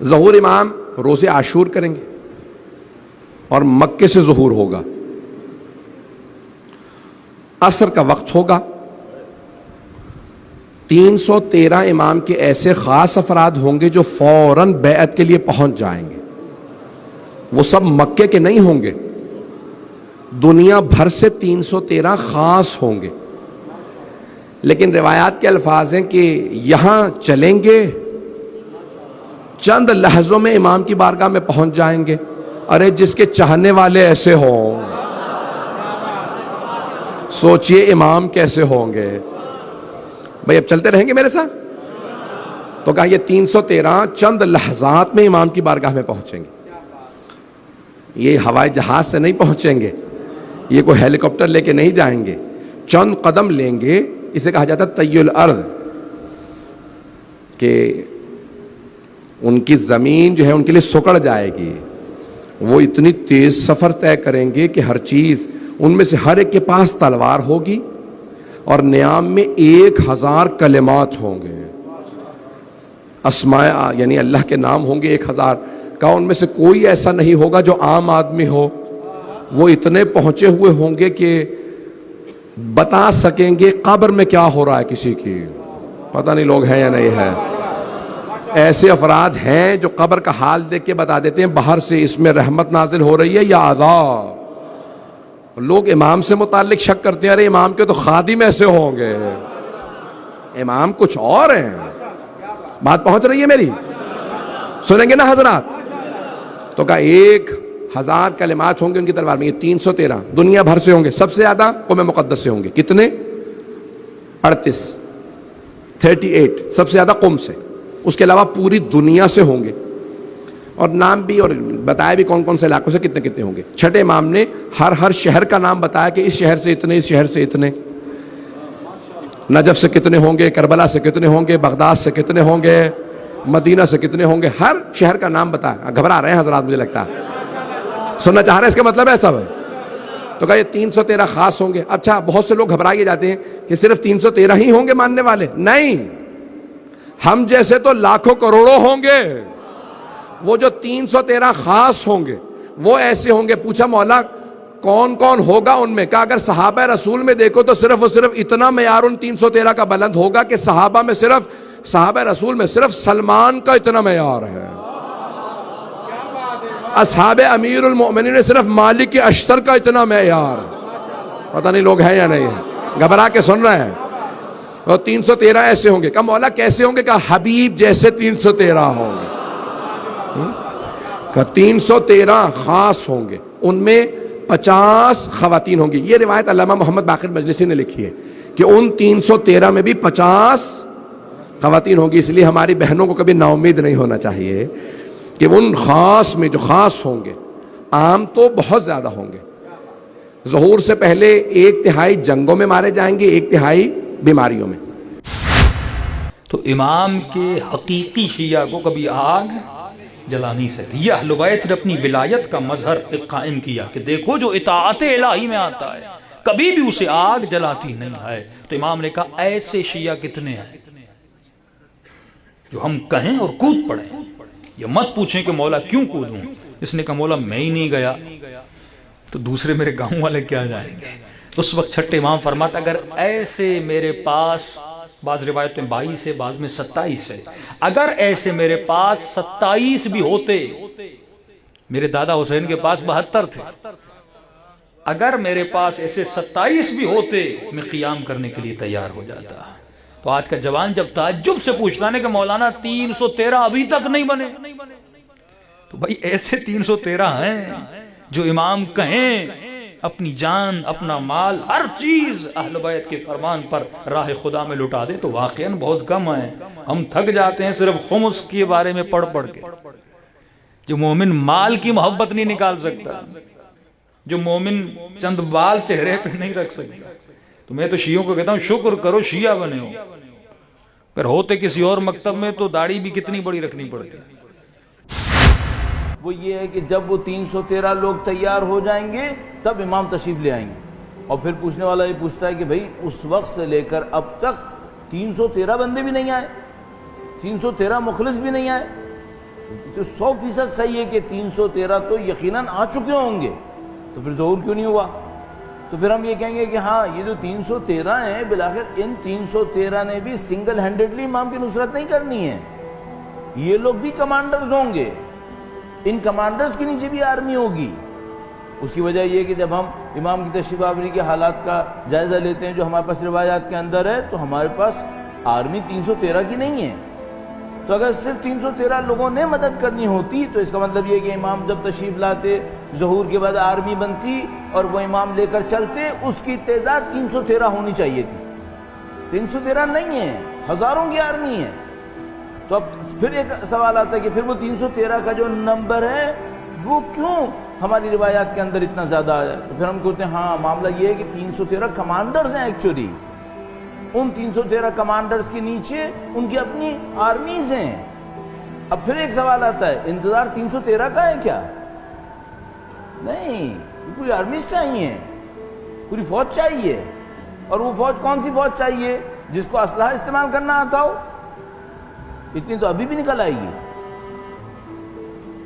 ظہور امام روزے عاشور کریں گے اور مکے سے ظہور ہوگا، عصر کا وقت ہوگا، 313 امام کے ایسے خاص افراد ہوں گے جو فوراً بیعت کے لیے پہنچ جائیں گے. وہ سب مکے کے نہیں ہوں گے، دنیا بھر سے 313 خاص ہوں گے. لیکن روایات کے الفاظ ہیں کہ یہاں چلیں گے، چند لحظوں میں امام کی بارگاہ میں پہنچ جائیں گے. ارے جس کے چاہنے والے ایسے ہوں، سوچئے امام کیسے ہوں گے. بھئی اب چلتے رہیں گے میرے ساتھ؟ تو کہا یہ 313 چند لحظات میں امام کی بارگاہ میں پہنچیں گے. یہ ہوائی جہاز سے نہیں پہنچیں گے، یہ کوئی ہیلی کاپٹر لے کے نہیں جائیں گے، چند قدم لیں گے. اسے کہا جاتا ہے طی الارض، کہ ان کی زمین جو ہے ان کے لیے سکڑ جائے گی. وہ اتنی تیز سفر طے کریں گے کہ ہر چیز ان میں سے ہر ایک کے پاس تلوار ہوگی اور نیام میں 1000 کلمات ہوں گے. اسماء یعنی اللہ کے نام ہوں گے 1000 کا. ان میں سے کوئی ایسا نہیں ہوگا جو عام آدمی ہو. وہ اتنے پہنچے ہوئے ہوں گے کہ بتا سکیں گے قبر میں کیا ہو رہا ہے کسی کی. پتہ نہیں لوگ ہیں یا نہیں ہے. ایسے افراد ہیں جو قبر کا حال دیکھ کے بتا دیتے ہیں باہر سے اس میں رحمت نازل ہو رہی ہے یا عذاب. لوگ امام سے متعلق شک کرتے ہیں، ارے امام کے تو خادم ایسے ہوں گے، امام کچھ اور ہیں. بات پہنچ رہی ہے میری؟ سنیں گے نا حضرات؟ تو کہا 1000 کلمات ہوں گے ان کی تلوار میں. یہ 313 دنیا بھر سے ہوں گے. سب سے زیادہ قوم مقدس سے ہوں گے. کتنے؟ 38 سب سے زیادہ قوم سے. اس کے علاوہ پوری دنیا سے ہوں گے، اور نام بھی اور بتایا بھی کون کون سے علاقوں سے کتنے کتنے ہوں گے. چھٹے امام نے ہر شہر کا نام بتایا کہ اس شہر سے اتنے، اس شہر سے اتنے، نجف سے کتنے ہوں گے، کربلا سے کتنے ہوں گے، بغداد سے کتنے ہوں گے، مدینہ سے کتنے ہوں گے. ہر شہر کا نام بتایا. گھبرا رہے ہیں حضرات مجھے لگتا ہے، سننا چاہ رہے ہیں اس کا مطلب ہے سب. تو کہا یہ 313 خاص ہوں گے. اچھا بہت سے لوگ گھبرائے جاتے ہیں کہ صرف 313 ہی ہوں گے ماننے والے. نہیں، ہم جیسے تو لاکھوں کروڑوں ہوں گے. وہ جو 313 خاص ہوں گے وہ ایسے ہوں گے. پوچھا مولا کون کون ہوگا ان میں؟ کہا اگر صحابہ رسول میں دیکھو تو صرف اتنا معیار ان 313 کا بلند ہوگا کہ صحابہ رسول میں صرف سلمان کا اتنا معیار ہے. اصحاب امیر المؤمنین نے صرف مالک اشتر کا اتنا معیار. پتہ نہیں لوگ ہیں یا نہیں ہیں، گھبرا کے سن رہے ہیں. اور 313 ایسے ہوں گے. کہا مولا کیسے ہوں گے؟ کہا حبیب جیسے 313 ہوں گے. کہا 313 خاص ہوں گے، ان میں 50 خواتین ہوں گی. یہ روایت علامہ محمد باقر مجلسی نے لکھی ہے کہ ان 313 میں بھی 50 خواتین ہوں گی. اس لیے ہماری بہنوں کو کبھی نا امید نہیں ہونا چاہیے کہ ان خاص میں جو خاص ہوں گے، عام تو بہت زیادہ ہوں گے. ظہور سے پہلے 1/3 جنگوں میں مارے جائیں گے، 1/3 بیماریوں میں. تو امام کے حقیقی شیعہ کو کبھی آگ جلا نہیں سکتی. یہ اہل بیت نے اپنی ولایت کا مظہر قائم کیا کہ دیکھو جو اطاعت الہی میں آتا ہے کبھی بھی اسے آگ جلاتی نہیں ہے. تو امام نے کہا ایسے شیعہ کتنے ہیں جو ہم کہیں اور کود پڑیں. یہ مت پوچھیں کہ مولا کیوں کودوں. اس نے کہا مولا میں ہی نہیں گیا تو دوسرے میرے گاؤں والے کیا جائیں گے. اس وقت چھٹے امام فرماتا اگر ایسے میرے پاس، بعض روایت میں 22 ہے، بعض میں 27 ہے، اگر ایسے میرے پاس 27 بھی ہوتے، میرے دادا حسین کے پاس 72 تھے، اگر میرے پاس ایسے 27 بھی ہوتے میں قیام کرنے کے لیے تیار ہو جاتا. تو آج کا جوان جب تعجب سے پوچھتا ہے کہ مولانا 313 ابھی تک نہیں بنے، تو بھائی ایسے 313 ہیں جو امام کہیں اپنی جان، اپنا مال، ہر چیز اہل بیت کے فرمان پر راہ خدا میں لٹا دے تو واقعاً بہت کم ہیں. ہم تھک جاتے ہیں صرف خمس کے بارے میں پڑھ کے. جو مومن مال کی محبت نہیں نکال سکتا، جو مومن چند بال چہرے پہ نہیں رکھ سکتا. تو میں تو شیعوں کو کہتا ہوں شکر کرو شیعہ بنے ہو. اگر ہوتے کسی اور مکتب میں تو داڑھی بھی کتنی بڑی رکھنی پڑتی. وہ یہ ہے کہ جب وہ 313 لوگ تیار ہو جائیں گے تب امام تشریف لے آئیں گے. اور پھر پوچھنے والا یہ پوچھتا ہے کہ بھئی اس وقت سے لے کر اب تک 313 بندے بھی نہیں آئے، 313 مخلص بھی نہیں آئے. تو 100% صحیح ہے کہ 313 تو یقیناً آ چکے ہوں گے، تو پھر ظہور کیوں نہیں ہوا؟ تو پھر ہم یہ کہیں گے کہ ہاں یہ جو 313 ہیں بالآخر ان 313 نے بھی سنگل ہینڈڈلی امام کی نصرت نہیں کرنی ہے، یہ لوگ بھی کمانڈرز ہوں گے، ان کمانڈرز کے نیچے بھی آرمی ہوگی۔ اس کی وجہ یہ کہ جب ہم امام کی تشریف آوری کے حالات کا جائزہ لیتے ہیں جو ہمارے پاس روایات کے اندر ہے، تو ہمارے پاس آرمی 313 کی نہیں ہے۔ تو اگر صرف 313 لوگوں نے مدد کرنی ہوتی تو اس کا مطلب یہ کہ امام جب تشریف لاتے ظہور کے بعد آرمی بنتی اور وہ امام لے کر چلتے، اس کی تعداد 313 ہونی چاہیے تھی، 313 نہیں ہے، ہزاروں کی آرمی ہے۔ تو اب پھر ایک سوال آتا ہے کہ پھر وہ 313 کا جو نمبر ہے وہ کیوں ہماری روایات کے اندر اتنا زیادہ آیا؟ تو پھر ہم کہتے ہیں ہاں معاملہ یہ ہے کہ 313 کمانڈرز ہیں ایکچولی، ان 313 کمانڈرز کے نیچے ان کی اپنی آرمیز ہیں۔ اب پھر ایک سوال آتا ہے انتظار 313 کا ہے کیا؟ نہیں، پوری آرمیز چاہیے، پوری فوج چاہیے، اور وہ فوج کون سی فوج چاہیے؟ جس کو اسلحہ استعمال کرنا آتا ہو۔ اتنی تو ابھی بھی نکل آئے گی۔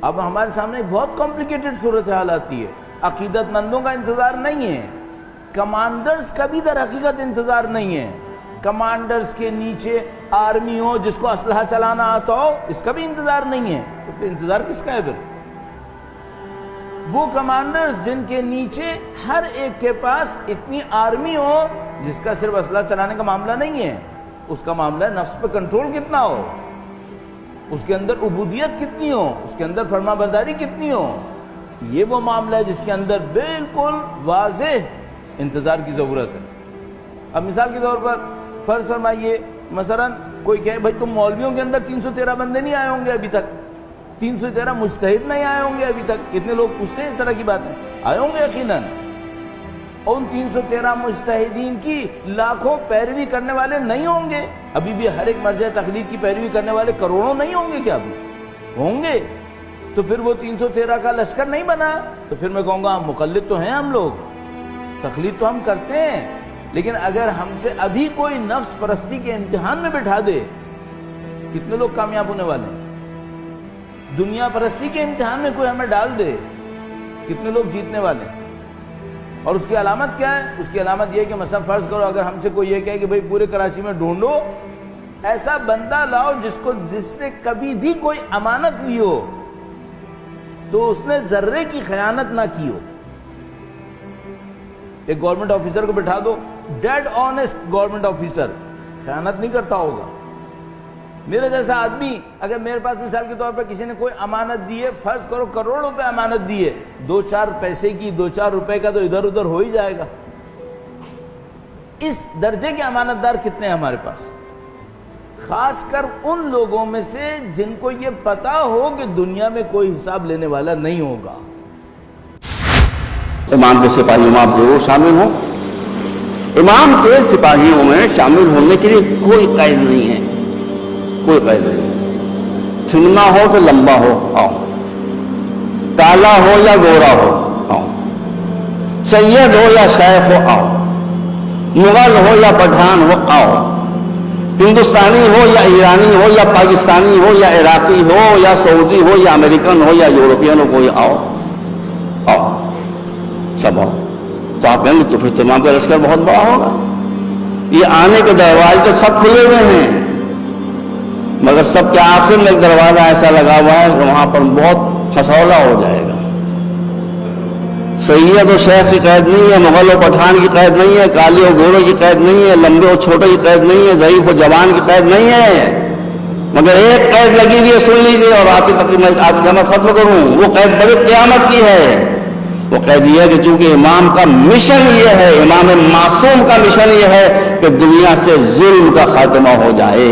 اب ہمارے سامنے ایک بہت کمپلیکیٹڈ صورتحال آتی ہے، عقیدت مندوں کا انتظار نہیں ہے، کمانڈرز کا بھی در حقیقت انتظار نہیں ہے، کمانڈرز کے نیچے آرمی ہو جس کو اسلحہ چلانا آتا ہو، اس کا بھی انتظار نہیں ہے۔ تو پھر انتظار کس کا ہے؟ پھر وہ کمانڈرز جن کے نیچے ہر ایک کے پاس اتنی آرمی ہو جس کا صرف اسلحہ چلانے کا معاملہ نہیں ہے، اس کا معاملہ ہے نفس پہ کنٹرول کتنا ہو، اس کے اندر عبودیت کتنی ہو، اس کے اندر فرما برداری کتنی ہو۔ یہ وہ معاملہ ہے جس کے اندر بالکل واضح انتظار کی ضرورت ہے۔ اب مثال کے طور پر فرض فرمائیے مثلا کوئی کہے بھائی تم مولویوں کے اندر 313 بندے نہیں آئے ہوں گے ابھی تک، 313 مجتہد نہیں آئے ہوں گے ابھی تک۔ کتنے لوگ پوچھتے ہیں اس طرح کی باتیں؟ آئے ہوں گے یقیناً، اور ان 313 مجتہدین کی لاکھوں پیروی کرنے والے نہیں ہوں گے، ابھی بھی ہر ایک مرجع تقلید کی پیروی کرنے والے کروڑوں نہیں ہوں گے کیا؟ ابھی ہوں گے۔ تو پھر وہ 313 کا لشکر نہیں بنا، تو پھر میں کہوں گا مقلد تو ہیں ہم لوگ، تقلید تو ہم کرتے ہیں، لیکن اگر ہم سے ابھی کوئی نفس پرستی کے امتحان میں بٹھا دے، کتنے لوگ کامیاب ہونے والے ہیں؟ دنیا پرستی کے امتحان میں کوئی ہمیں ڈال دے، کتنے لوگ جیتنے والے ہیں؟ اور اس کی علامت کیا ہے؟ اس کی علامت یہ ہے کہ مثلا فرض کرو اگر ہم سے کوئی یہ کہے کہ بھئی پورے کراچی میں ڈھونڈو ایسا بندہ لاؤ جس نے کبھی بھی کوئی امانت لی ہو تو اس نے ذرے کی خیانت نہ کی ہو۔ ایک گورنمنٹ آفیسر کو بٹھا دو، ڈیڈ آنیسٹ گورنمنٹ آفیسر، خیانت نہیں کرتا ہوگا۔ میرے جیسا آدمی اگر میرے پاس مثال کے طور پر کسی نے کوئی امانت دی ہے، فرض کرو کروڑ روپے امانت دی ہے، 2-4 پیسے کی 2-4 روپے کا تو ادھر ادھر ہو ہی جائے گا۔ اس درجے کے امانت دار کتنے ہیں ہمارے پاس؟ خاص کر ان لوگوں میں سے جن کو یہ پتا ہو کہ دنیا میں کوئی حساب لینے والا نہیں ہوگا۔ امام کے سپاہیوں میں آپ ضرور شامل ہوں۔ امام کے سپاہیوں میں شامل ہونے کے لیے کوئی قید نہیں ہے، کوئی قید نہیں۔ ٹھننا ہو تو لمبا ہو آؤ، کالا ہو یا گورا ہو آؤ، سید ہو یا شیخ ہو آؤ، مغل ہو یا پٹھان ہو آؤ، ہندوستانی ہو یا ایرانی ہو یا پاکستانی ہو یا عراقی ہو یا سعودی ہو یا امریکن ہو یا یورپین ہو، کوئی آؤ آؤ سب آؤ۔ تو آپ کہیں گے تو پھر تو امام کا لشکر بہت بڑا ہوگا، یہ آنے کے دروازے تو سب کھلے ہوئے ہیں، مگر سب کے آخر میں ایک دروازہ ایسا لگا ہوا ہے کہ وہاں پر بہت پھسولا ہو جائے گا۔ سید و شیخ کی قید نہیں ہے، مغل و پٹھان کی قید نہیں ہے، کالے و گورے کی قید نہیں ہے، لمبے و چھوٹے کی قید نہیں ہے، ضعیف و جوان کی قید نہیں ہے، مگر ایک قید لگی ہوئی ہے، سن لیجیے اور آپ کی تقریب آپ کی زحمت ختم کروں۔ وہ قید بڑی قیامت کی ہے۔ وہ قید یہ ہے کہ چونکہ امام کا مشن یہ ہے، امام معصوم کا مشن یہ ہے کہ دنیا سے ظلم کا خاتمہ ہو جائے،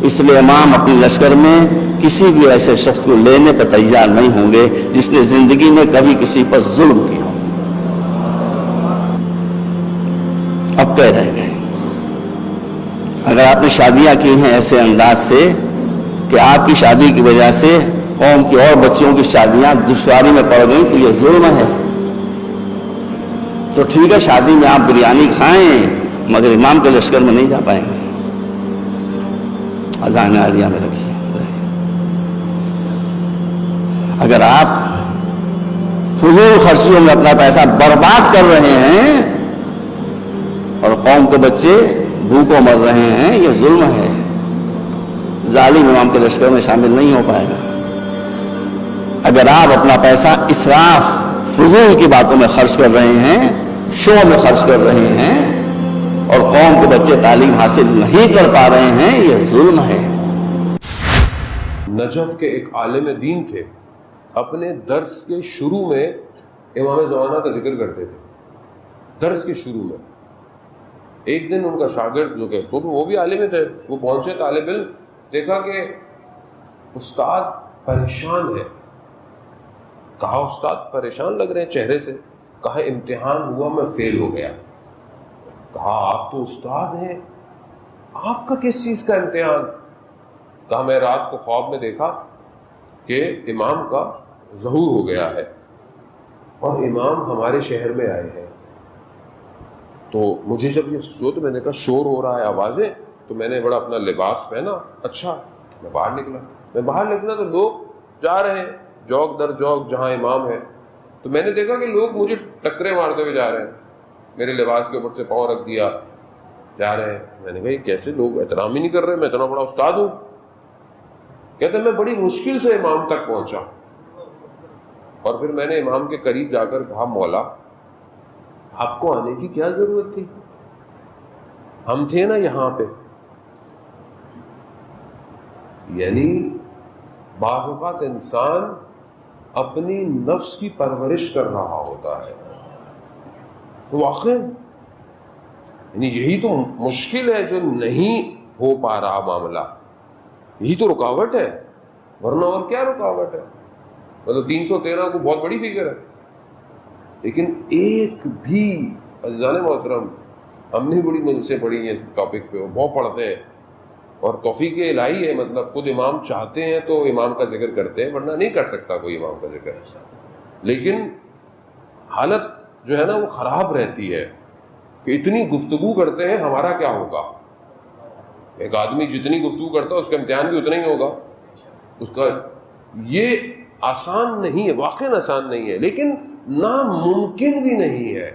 اس لیے امام اپنے لشکر میں کسی بھی ایسے شخص کو لینے پر تیار نہیں ہوں گے جس نے زندگی میں کبھی کسی پر ظلم کیا ہو۔ اب کہہ رہ گئے اگر آپ نے شادیاں کی ہیں ایسے انداز سے کہ آپ کی شادی کی وجہ سے قوم کی اور بچیوں کی شادیاں دشواری میں پڑ گئیں تو یہ ظلم ہے، تو ٹھیک ہے شادی میں آپ بریانی کھائیں مگر امام کے لشکر میں نہیں جا پائیں گے۔ اذان عالیہ میں رکھیے۔ اگر آپ فضول خرچیوں میں اپنا پیسہ برباد کر رہے ہیں اور قوم کے بچے بھوکوں مر رہے ہیں، یہ ظلم ہے. ظالم امام کے لشکر میں شامل نہیں ہو پائے گا. اگر آپ اپنا پیسہ اسراف فضول کی باتوں میں خرچ کر رہے ہیں، شو میں خرچ کر رہے ہیں اور قوم کے بچے تعلیم حاصل نہیں کر پا رہے ہیں، یہ ظلم ہے. نجف کے ایک عالم دین تھے، اپنے درس کے شروع میں امام زمانہ کا ذکر کرتے تھے. درس کے شروع میں ایک دن ان کا شاگرد جو کہ خود وہ بھی عالم تھے، وہ پہنچے طالب علم، دیکھا کہ استاد پریشان ہے. کہا استاد پریشان لگ رہے ہیں چہرے سے. کہا امتحان ہوا، میں فیل ہو گیا. کہا آپ تو استاد ہیں، آپ کا کس چیز کا امتحان؟ کہا میں رات کو خواب میں دیکھا کہ امام کا ظہور ہو گیا ہے اور امام ہمارے شہر میں آئے ہیں. تو مجھے جب یہ سوچ، میں نے کہا شور ہو رہا ہے، آوازیں، تو میں نے بڑا اپنا لباس پہنا. اچھا میں باہر نکلا تو لوگ جا رہے ہیں جوک در جوک جہاں امام ہے. تو میں نے دیکھا کہ لوگ مجھے ٹکرے مارتے ہوئے جا رہے ہیں، میرے لباس کے اوپر سے پاؤں رکھ دیا جا رہے ہیں. میں نے کہا یہ کیسے لوگ احترام ہی نہیں کر رہے، میں اتنا بڑا استاد ہوں. کہتے میں بڑی مشکل سے امام تک پہنچا اور پھر میں نے امام کے قریب جا کر کہا مولا آپ کو آنے کی کیا ضرورت تھی، ہم تھے نا یہاں پہ. یعنی بعض اوقات انسان اپنی نفس کی پرورش کر رہا ہوتا ہے. واقعی یعنی یہی تو مشکل ہے جو نہیں ہو پا رہا معاملہ، یہی تو رکاوٹ ہے، ورنہ اور کیا رکاوٹ ہے. مطلب 313 کو بہت بڑی فگر ہے، لیکن ایک بھی عزیزان محترم، ہم نے بڑی مجلسیں پڑھی ہیں اس ٹاپک پہ، بہت پڑھتے ہیں اور توفیق الہی ہے. مطلب خود امام چاہتے ہیں تو امام کا ذکر کرتے ہیں، ورنہ نہیں کر سکتا کوئی امام کا ذکر. لیکن حالت جو ہے نا وہ خراب رہتی ہے کہ اتنی گفتگو کرتے ہیں، ہمارا کیا ہوگا؟ ایک آدمی جتنی گفتگو کرتا ہے اس کا امتحان بھی اتنا ہی ہوگا اس کا. یہ آسان نہیں ہے، واقعاً آسان نہیں ہے، لیکن ناممکن بھی نہیں ہے.